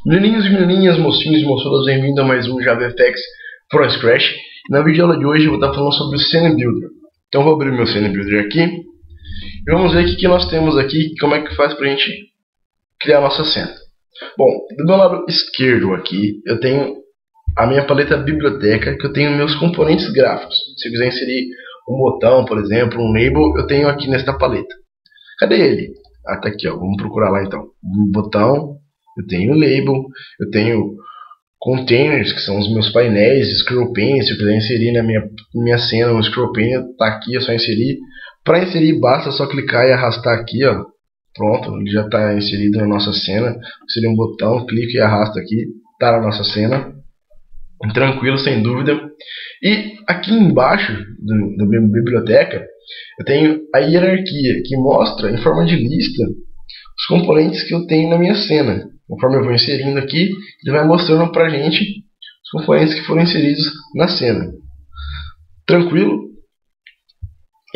Menininhos e menininhas, mocinhos e moçudas, bem-vindo a mais um JavaFX From Scratch. Na videoaula de hoje eu vou estar falando sobre o Scene Builder. Então vou abrir o meu Scene Builder aqui e vamos ver o que nós temos aqui, como é que faz para a gente criar a nossa cena. Bom, do meu lado esquerdo aqui eu tenho a minha paleta biblioteca, que eu tenho meus componentes gráficos. Se eu quiser inserir um botão, por exemplo, um label, eu tenho aqui nesta paleta. Cadê ele? Ah, tá aqui, ó. Vamos procurar lá então. Um botão, eu tenho label, eu tenho containers, que são os meus painéis, scroll pane. Se eu quiser inserir na minha cena um scroll pane, tá aqui, é só inserir. Para inserir basta só clicar e arrastar aqui, ó. Pronto, ele já está inserido na nossa cena. Seria um botão, clique e arrasta aqui, tá na nossa cena. Tranquilo, sem dúvida. E aqui embaixo da minha biblioteca eu tenho a hierarquia, que mostra em forma de lista os componentes que eu tenho na minha cena. Conforme eu vou inserindo aqui, ele vai mostrando pra gente os componentes que foram inseridos na cena. Tranquilo?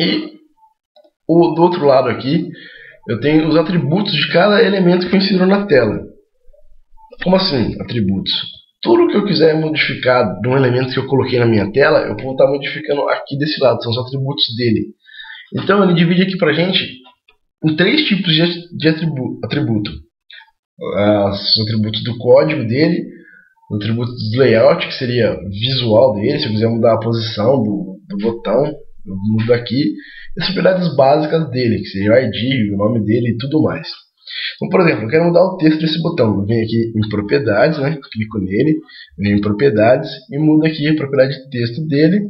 E do outro lado aqui eu tenho os atributos de cada elemento que eu insiro na tela. Como assim, atributos? Tudo que eu quiser modificar de um elemento que eu coloquei na minha tela, eu vou estar modificando aqui desse lado, são os atributos dele. Então ele divide aqui pra gente em três tipos de atributo. Os atributos do código dele, os atributos do layout, que seria visual dele, se eu quiser mudar a posição do botão, eu mudo aqui. E as propriedades básicas dele, que seria o ID, o nome dele e tudo mais. Então, por exemplo, eu quero mudar o texto desse botão. Eu venho aqui em propriedades, né? Clico nele, venho em propriedades e mudo aqui a propriedade de texto dele.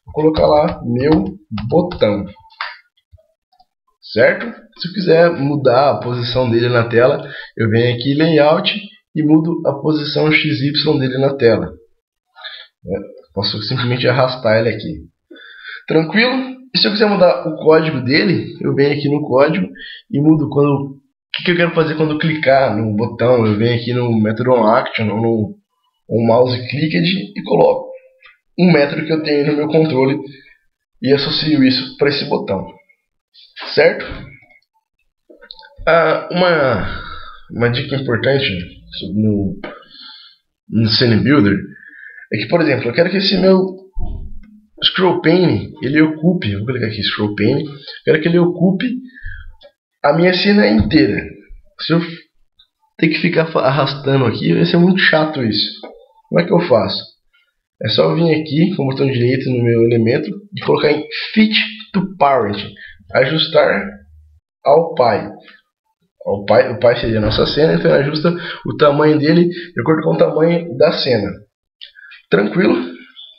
Vou colocar lá meu botão. Certo? Se eu quiser mudar a posição dele na tela, eu venho aqui em layout e mudo a posição XY dele na tela. Posso simplesmente arrastar ele aqui. Tranquilo? E se eu quiser mudar o código dele, eu venho aqui no código e mudo o que eu quero fazer quando eu clicar no botão. Eu venho aqui no method onAction ou no mouse clicked e coloco um método que eu tenho no meu controle e associo isso para esse botão. Certo? Uma dica importante no Scene Builder é que, por exemplo, eu quero que esse meu scroll pane ele ocupe, vou clicar aqui scroll pane, quero que ele ocupe a minha cena inteira. Se eu ter que ficar arrastando aqui, vai ser muito chato isso. Como é que eu faço? É só eu vir aqui com o botão direito no meu elemento e colocar em Fit to Parent, ajustar ao pai. O pai seria a nossa cena, então ajusta o tamanho dele de acordo com o tamanho da cena. Tranquilo?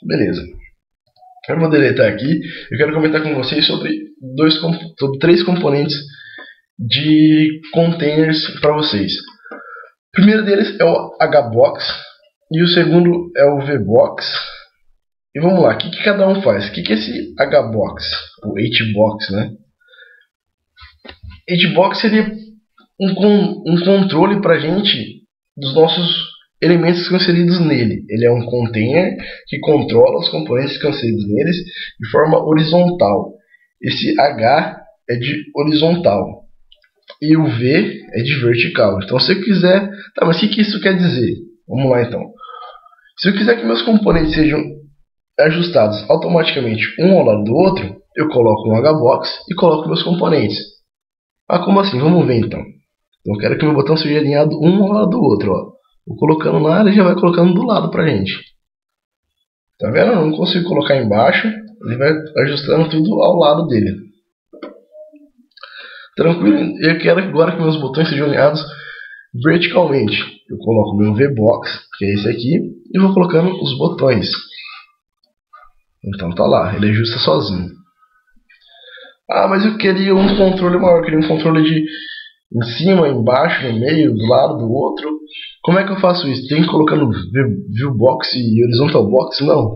Beleza. Eu vou deletar aqui. Eu quero comentar com vocês sobre três componentes de containers para vocês. O primeiro deles é o HBox e o segundo é o VBox. E vamos lá, o que cada um faz? O que é esse HBox? O HBox, né? HBox seria um controle para a gente dos nossos elementos que estão inseridos nele. Ele é um container que controla os componentes que estão inseridos neles de forma horizontal. Esse H é de horizontal e o V é de vertical. Então, se eu quiser... Tá, mas o que isso quer dizer? Vamos lá, então. Se eu quiser que meus componentes sejam ajustados automaticamente um ao lado do outro, eu coloco um HBox e coloco meus componentes. Ah, como assim? Vamos ver, então. Eu quero que meu botão seja alinhado um ao lado do outro, ó. Vou colocando lá, ele já vai colocando do lado pra gente. Tá vendo? Eu não consigo colocar embaixo, ele vai ajustando tudo ao lado dele. Tranquilo? Eu quero agora que meus botões sejam alinhados verticalmente. Eu coloco meu VBox, que é esse aqui, e vou colocando os botões. Então tá lá, ele ajusta sozinho. Ah, mas eu queria um controle maior, eu queria um controle de em cima, embaixo, no meio, do lado do outro. Como é que eu faço isso? Tem que colocar no ViewBox e Horizontal Box? Não.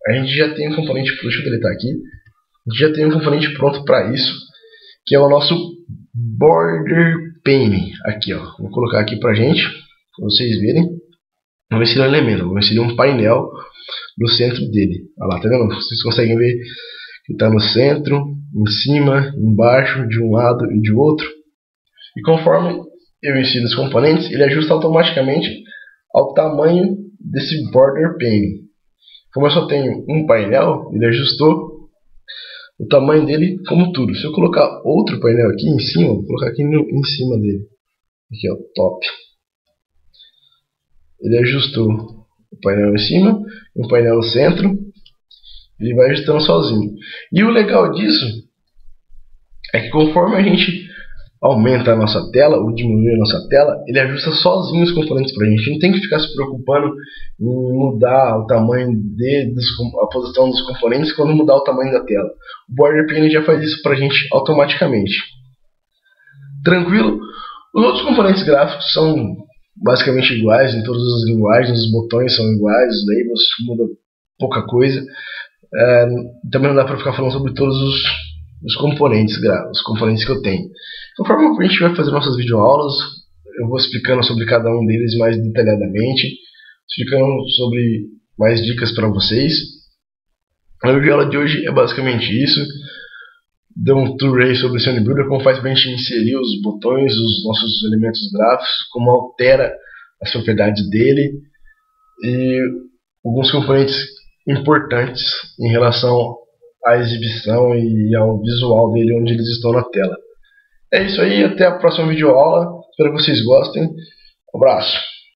A gente já tem um componente, deixa eu deletar aqui. A gente já tem um componente pronto para isso, que é o nosso Border Pane. Aqui, ó. Vou colocar aqui pra gente, para vocês verem. Vou inserir um elemento, vou inserir um painel no centro dele. Olha lá, tá vendo? Vocês conseguem ver que está no centro, em cima, embaixo, de um lado e de outro. E conforme eu ensino os componentes, ele ajusta automaticamente ao tamanho desse border pane. Como eu só tenho um painel, ele ajustou o tamanho dele como tudo. Se eu colocar outro painel aqui em cima, vou colocar aqui em cima dele. Aqui, ó, top. Ele ajustou o painel em cima e o painel no centro. Ele vai ajustando sozinho. E o legal disso é que conforme a gente aumenta a nossa tela ou diminui a nossa tela, ele ajusta sozinho os componentes para a gente. Não tem que ficar se preocupando em mudar o tamanho a posição dos componentes quando mudar o tamanho da tela. O Border Pane já faz isso para a gente automaticamente. Tranquilo? Os outros componentes gráficos são basicamente iguais em todas as linguagens, os botões são iguais, os labels mudam pouca coisa. Também não dá para ficar falando sobre todos os componentes que eu tenho. Conforme a gente vai fazer nossas videoaulas, eu vou explicando sobre cada um deles mais detalhadamente, explicando sobre mais dicas para vocês. A videoaula de hoje é basicamente isso. Deu um tour aí sobre o Scene Builder, como faz para a gente inserir os botões, os nossos elementos gráficos, como altera as propriedades dele e alguns componentes importantes em relação à exibição e ao visual dele, onde eles estão na tela. É isso aí, até a próxima videoaula, espero que vocês gostem, um abraço!